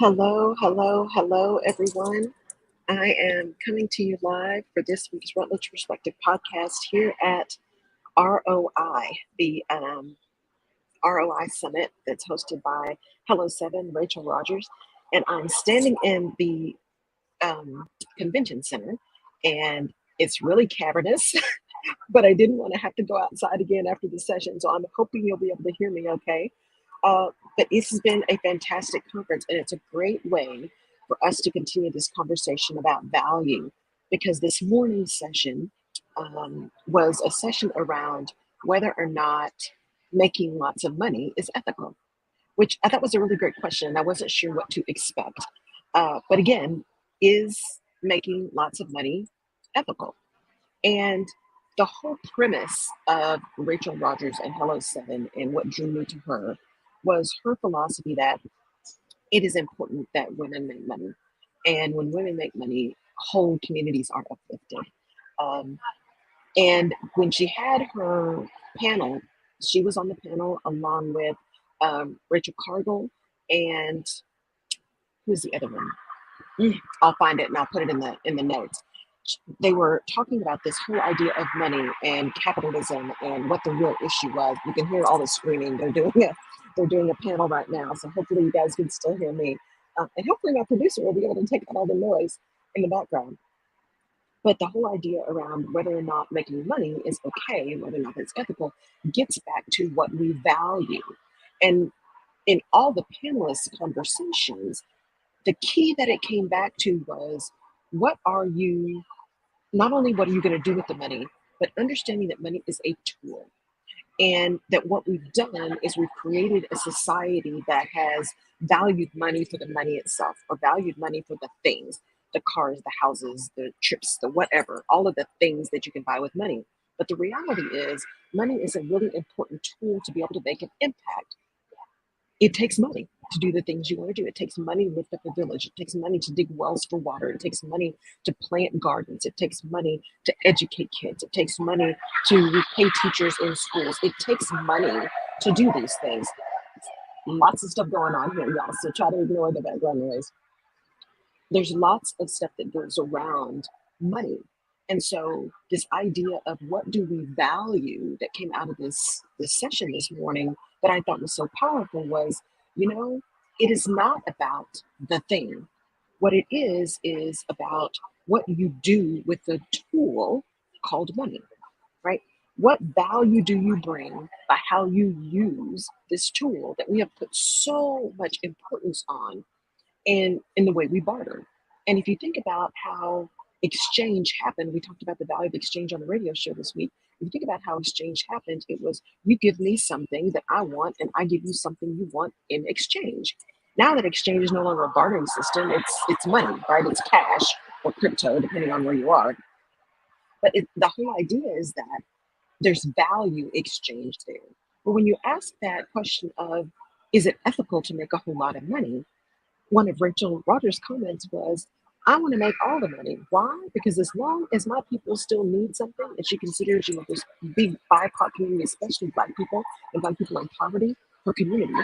Hello, everyone. I am coming to you live for this week's Rutledge Perspective Podcast here at ROI, the ROI Summit that's hosted by Hello Seven, Rachel Rogers. And I'm standing in the convention center, and it's really cavernous, but I didn't want to have to go outside again after the session. So I'm hoping you'll be able to hear me okay. But this has been a fantastic conference, and it's a great way for us to continue this conversation about value, because this morning's session was a session around whether or not making lots of money is ethical, which I thought was a really great question. And I wasn't sure what to expect. But again, is making lots of money ethical? And the whole premise of Rachel Rogers and Hello Seven and what drew me to her was her philosophy that it is important that women make money. And when women make money, whole communities are uplifted. Um, and when she had her panel, she was on the panel along with Rachel Cargill and who's the other one? I'll find it and I'll put it in the notes. They were talking about this whole idea of money and capitalism and what the real issue was. You can hear all the screaming. They're doing a panel right now, so hopefully you guys can still hear me, and hopefully my producer will be able to take out all the noise in the background. But the whole idea around whether or not making money is okay, whether or not it's ethical, gets back to what we value. And in all the panelists' conversations, the key that it came back to was, not only what are you going to do with the money, but understanding that money is a tool. And that what we've done is we've created a society that has valued money for the money itself, or valued money for the things, the cars, the houses, the trips, the whatever, all of the things that you can buy with money. But the reality is, money is a really important tool to be able to make an impact. It takes money to do the things you want to do. It takes money to lift up a village. It takes money to dig wells for water. It takes money to plant gardens. It takes money to educate kids. It takes money to pay teachers in schools. It takes money to do these things. Lots of stuff going on here, y'all, so try to ignore the background noise. There's lots of stuff that goes around money. And so this idea of what do we value that came out of this session this morning that I thought was so powerful was, it is not about the thing. What it is about what you do with the tool called money, right? What value do you bring by how you use this tool that we have put so much importance on in the way we barter? And if you think about how exchange happened, we talked about the value of exchange on the radio show this week. If you think about how exchange happened, it was you give me something that I want and I give you something you want in exchange. Now that exchange is no longer a bartering system, it's money, right? It's cash or crypto, depending on where you are. But the whole idea is that there's value exchanged there. But when you ask that question of, is it ethical to make a whole lot of money? One of Rachel Rogers' comments was, I want to make all the money. Why? Because as long as my people still need something, and she considers, this big BIPOC community, especially Black people and Black people in poverty, her community,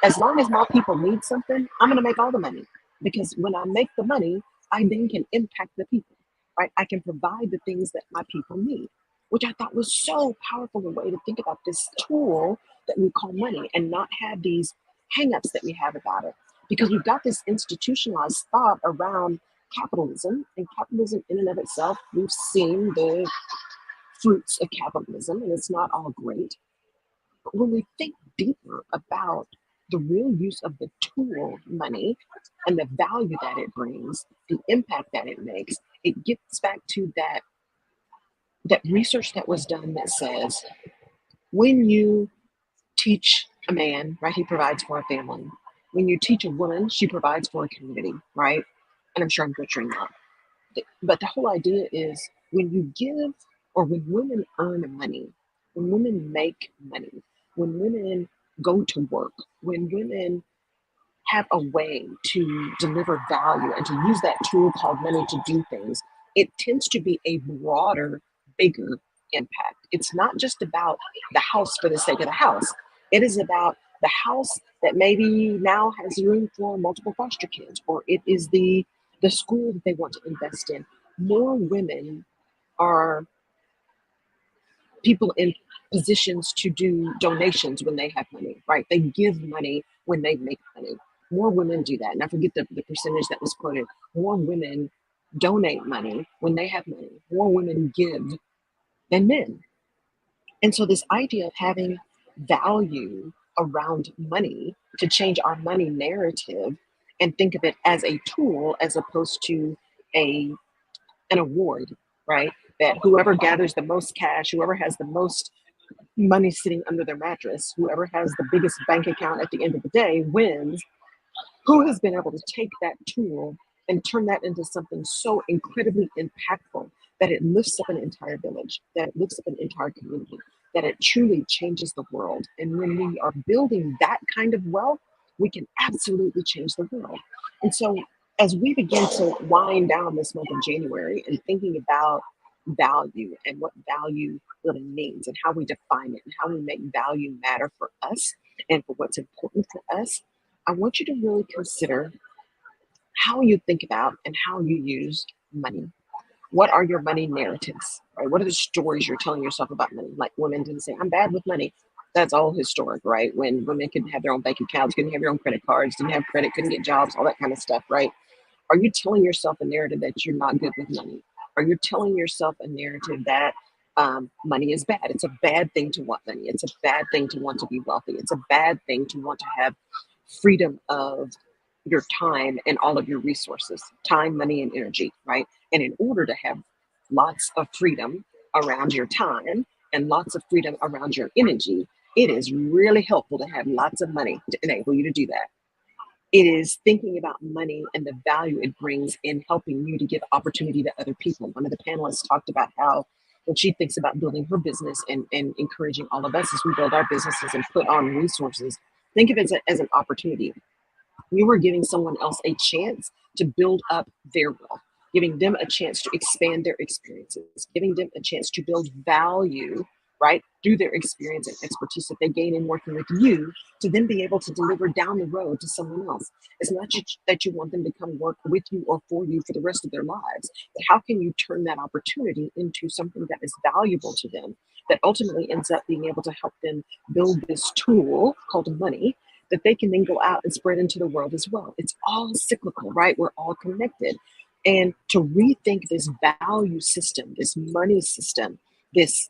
as long as my people need something, I'm going to make all the money. Because when I make the money, I then can impact the people, right? I can provide the things that my people need, which I thought was so powerful a way to think about this tool that we call money and not have these hangups that we have about it. Because we've got this institutionalized thought around capitalism, and capitalism in and of itself, we've seen the fruits of capitalism, and it's not all great. But when we think deeper about the real use of the tool money and the value that it brings, the impact that it makes, it gets back to that research that was done that says when you teach a man, right, he provides for a family. When you teach a woman, she provides for a community, right? And I'm sure I'm butchering that. But the whole idea is when you give, or when women earn money, when women make money, when women go to work, when women have a way to deliver value and to use that tool called money to do things, it tends to be a broader, bigger impact. It's not just about the house for the sake of the house. It is about the house that maybe now has room for multiple foster kids, or it is the school that they want to invest in. More women are people in positions to do donations when they have money, right? They give money when they make money. More women do that. And I forget the percentage that was quoted. More women donate money when they have money. More women give than men. And so this idea of having value around money to change our money narrative and think of it as a tool as opposed to a an award, right? That whoever gathers the most cash, whoever has the most money sitting under their mattress, whoever has the biggest bank account at the end of the day wins. Who has been able to take that tool and turn that into something so incredibly impactful that it lifts up an entire village, that it lifts up an entire community, that it truly changes the world? And when we are building that kind of wealth, we can absolutely change the world. And so as we begin to wind down this month of January and thinking about value and what value really means and how we define it and how we make value matter for us and for what's important for us, I want you to really consider how you think about and how you use money. What are your money narratives, right? What are the stories you're telling yourself about money? Like women didn't say, I'm bad with money. That's all historic, right? When women couldn't have their own bank accounts, couldn't have their own credit cards, didn't have credit, couldn't get jobs, all that kind of stuff, right? Are you telling yourself a narrative that you're not good with money? Are you telling yourself a narrative that money is bad? It's a bad thing to want money. It's a bad thing to want to be wealthy. It's a bad thing to want to have freedom of your time and all of your resources, time, money, and energy, right? And in order to have lots of freedom around your time and lots of freedom around your energy, it is really helpful to have lots of money to enable you to do that. It is thinking about money and the value it brings in helping you to give opportunity to other people. One of the panelists talked about how when she thinks about building her business and encouraging all of us as we build our businesses and put on resources, think of it as an opportunity. You are giving someone else a chance to build up their wealth, giving them a chance to expand their experiences, giving them a chance to build value, right, through their experience and expertise that they gain in working with you to then be able to deliver down the road to someone else. It's not just that you want them to come work with you or for you for the rest of their lives, but how can you turn that opportunity into something that is valuable to them, that ultimately ends up being able to help them build this tool called money that they can then go out and spread into the world as well. It's all cyclical, right? We're all connected. And to rethink this value system, this money system, this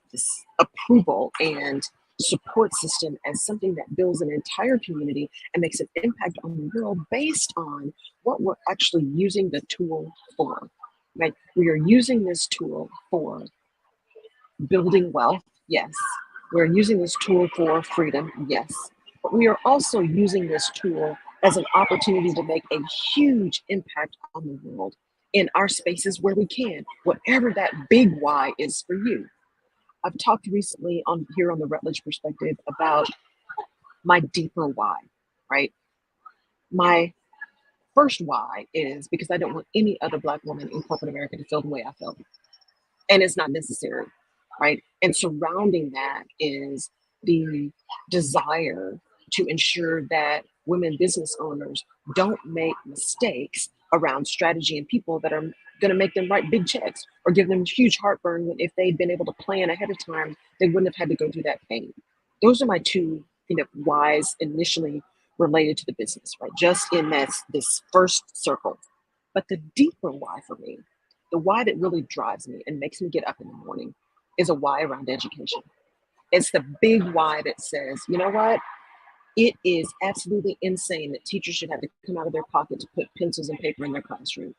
approval and support system as something that builds an entire community and makes an impact on the world based on what we're actually using the tool for, right? We are using this tool for building wealth, yes. We're using this tool for freedom, yes. But we are also using this tool as an opportunity to make a huge impact on the world in our spaces where we can, whatever that big why is for you. I've talked recently on here on the Rutledge Perspective about my deeper why, right? My first why is because I don't want any other Black woman in corporate America to feel the way I felt. And it's not necessary, right? And surrounding that is the desire to ensure that women business owners don't make mistakes around strategy and people that are going to make them write big checks or give them huge heartburn when if they'd been able to plan ahead of time, they wouldn't have had to go through that pain. Those are my two whys initially related to the business, right? Just in this first circle. But the deeper why for me, the why that really drives me and makes me get up in the morning is a why around education. It's the big why that says, you know what? It is absolutely insane that teachers should have to come out of their pocket to put pencils and paper in their classroom.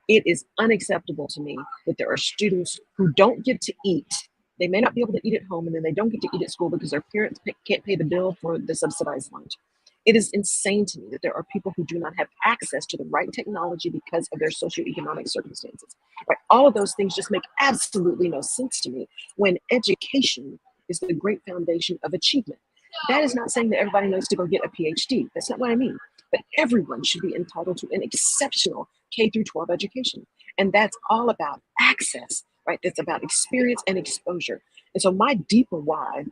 It is unacceptable to me that there are students who don't get to eat. They may not be able to eat at home, and then they don't get to eat at school because their parents can't pay the bill for the subsidized lunch. It is insane to me that there are people who do not have access to the right technology because of their socioeconomic circumstances. Right? All of those things just make absolutely no sense to me when education is the great foundation of achievement. That is not saying that everybody needs to go get a PhD. That's not what I mean. But everyone should be entitled to an exceptional K through 12 education. And that's all about access, right? That's about experience and exposure. And so my deeper why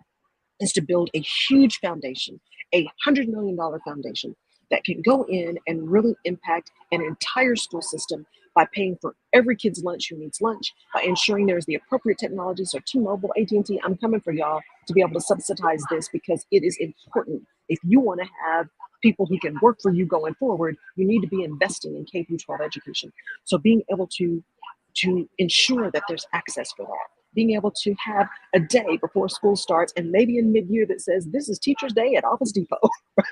is to build a huge foundation, $100 million foundation that can go in and really impact an entire school system by paying for every kid's lunch who needs lunch, by ensuring there's the appropriate technology. So T-Mobile, AT&T, I'm coming for y'all to be able to subsidize this because it is important. If you want to have people who can work for you going forward, you need to be investing in K-12 education. So being able to ensure that there's access for that, being able to have a day before school starts and maybe in mid-year that says, this is Teacher's Day at Office Depot,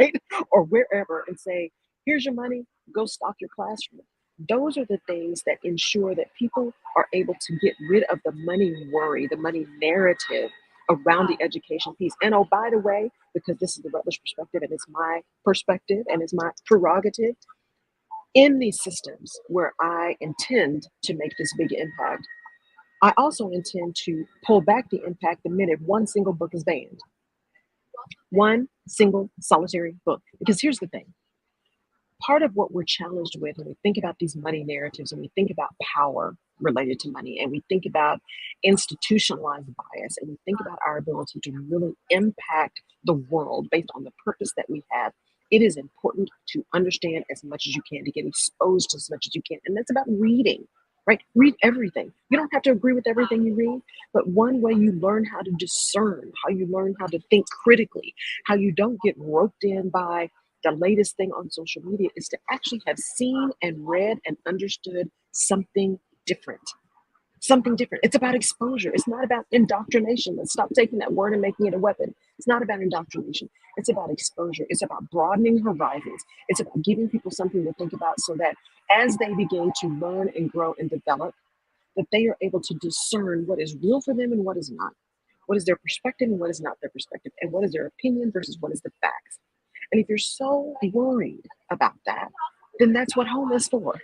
right? Or wherever, and say, here's your money, go stock your classroom. Those are the things that ensure that people are able to get rid of the money worry, the money narrative around the education piece. And oh, by the way, because this is the Rutledge perspective and it's my perspective and it's my prerogative, in these systems where I intend to make this big impact, I also intend to pull back the impact the minute one single book is banned. One single solitary book. Because here's the thing. Part of what we're challenged with when we think about these money narratives and we think about power related to money and we think about institutionalized bias and we think about our ability to really impact the world based on the purpose that we have, it is important to understand as much as you can, to get exposed to as much as you can. And that's about reading, right? Read everything. You don't have to agree with everything you read, but one way you learn how to discern, how you learn how to think critically, how you don't get roped in by the latest thing on social media is to actually have seen and read and understood something different. Something different. It's about exposure. It's not about indoctrination. Let's stop taking that word and making it a weapon. It's not about indoctrination. It's about exposure. It's about broadening horizons. It's about giving people something to think about so that as they begin to learn and grow and develop, that they are able to discern what is real for them and what is not. What is their perspective and what is not their perspective? And what is their opinion versus what is the facts? And if you're so worried about that, then that's what home is for.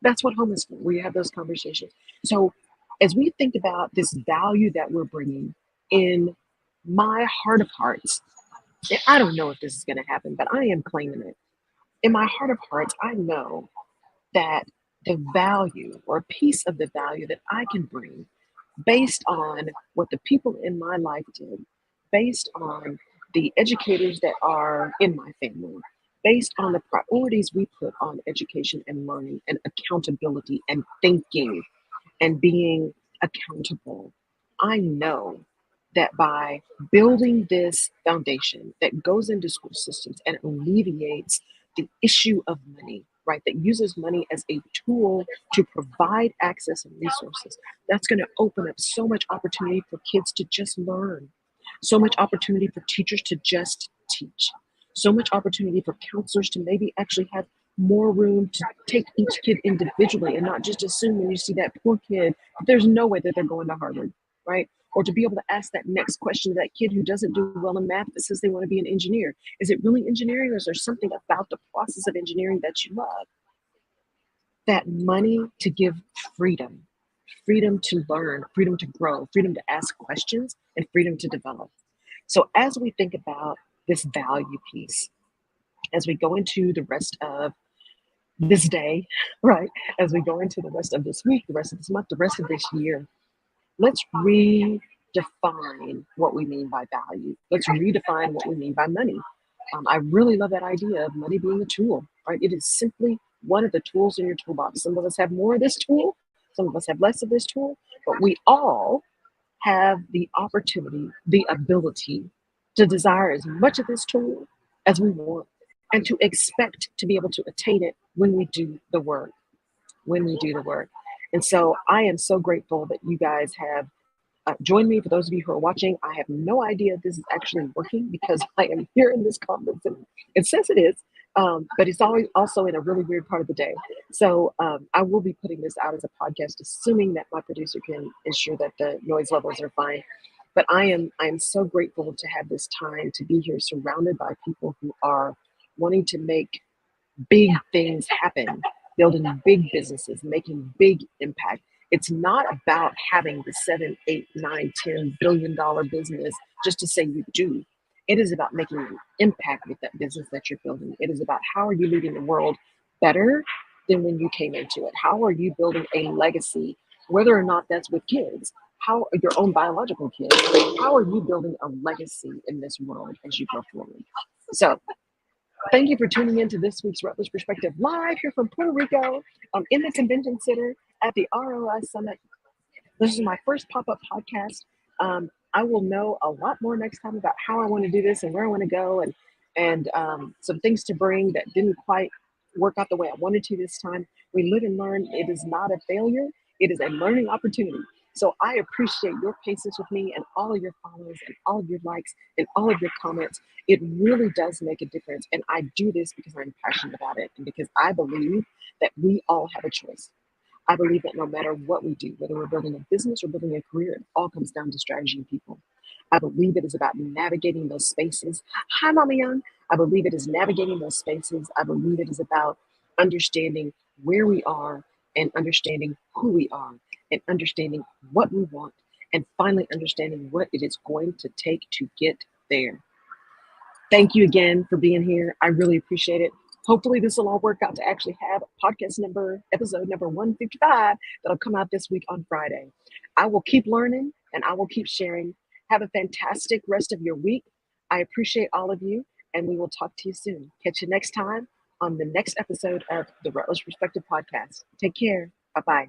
That's what home is for. We have those conversations. So as we think about this value that we're bringing, in my heart of hearts, and I don't know if this is going to happen, but I am claiming it. In my heart of hearts, I know that the value or a piece of the value that I can bring based on what the people in my life did, based on the educators that are in my family, based on the priorities we put on education and learning and accountability and thinking and being accountable, I know that by building this foundation that goes into school systems and alleviates the issue of money, right, that uses money as a tool to provide access and resources, that's going to open up so much opportunity for kids to just learn, so much opportunity for teachers to just teach, so much opportunity for counselors to maybe actually have more room to take each kid individually and not just assume when you see that poor kid, there's no way that they're going to Harvard, right? Or to be able to ask that next question to that kid who doesn't do well in math that says they want to be an engineer. Is it really engineering, or is there something about the process of engineering that you love? That money to give freedom, freedom to learn, freedom to grow, freedom to ask questions, and freedom to develop. So as we think about this value piece, as we go into the rest of this day, right? As we go into the rest of this week, the rest of this month, the rest of this year, let's redefine what we mean by value. Let's redefine what we mean by money. I really love that idea of money being a tool, right? It is simply one of the tools in your toolbox. Some of us have more of this tool, some of us have less of this tool, but we all have the opportunity, the ability to desire as much of this tool as we want and to expect to be able to attain it when we do the work, And so I am so grateful that you guys have joined me. For those of you who are watching, I have no idea if this is actually working because I am here in this conference and it says it is, but it's always also in a really weird part of the day. So I will be putting this out as a podcast, assuming that my producer can ensure that the noise levels are fine. But I am so grateful to have this time to be here surrounded by people who are wanting to make big things happen, building big businesses, making big impact. It's not about having the 7, 8, 9, 10 billion-dollar business just to say you do. It is about making an impact with that business that you're building. It is about how are you leaving the world better than when you came into it? How are you building a legacy, whether or not that's with kids, how your own biological kids, how are you building a legacy in this world as you go forward? So thank you for tuning in to this week's Rutledge Perspective live here from Puerto Rico in the Convention Center at the ROI Summit. This is my first pop-up podcast. I will know a lot more next time about how I want to do this and where I want to go, and some things to bring that didn't quite work out the way I wanted to this time. We live and learn. It is not a failure. It is a learning opportunity. So I appreciate your patience with me and all of your follows and all of your likes and all of your comments. It really does make a difference. And I do this because I'm passionate about it and because I believe that we all have a choice. I believe that no matter what we do, whether we're building a business or building a career, it all comes down to strategy and people. I believe it is about navigating those spaces. Hi, Mama Young. I believe it is navigating those spaces. I believe it is about understanding where we are and understanding who we are and understanding what we want and finally understanding what it is going to take to get there. Thank you again for being here. I really appreciate it. Hopefully this will all work out to actually have episode number 155 that'll come out this week on Friday. I will keep learning and I will keep sharing. Have a fantastic rest of your week. I appreciate all of you and we will talk to you soon. Catch you next time on the next episode of the Rutledge Perspective Podcast. Take care. Bye-bye.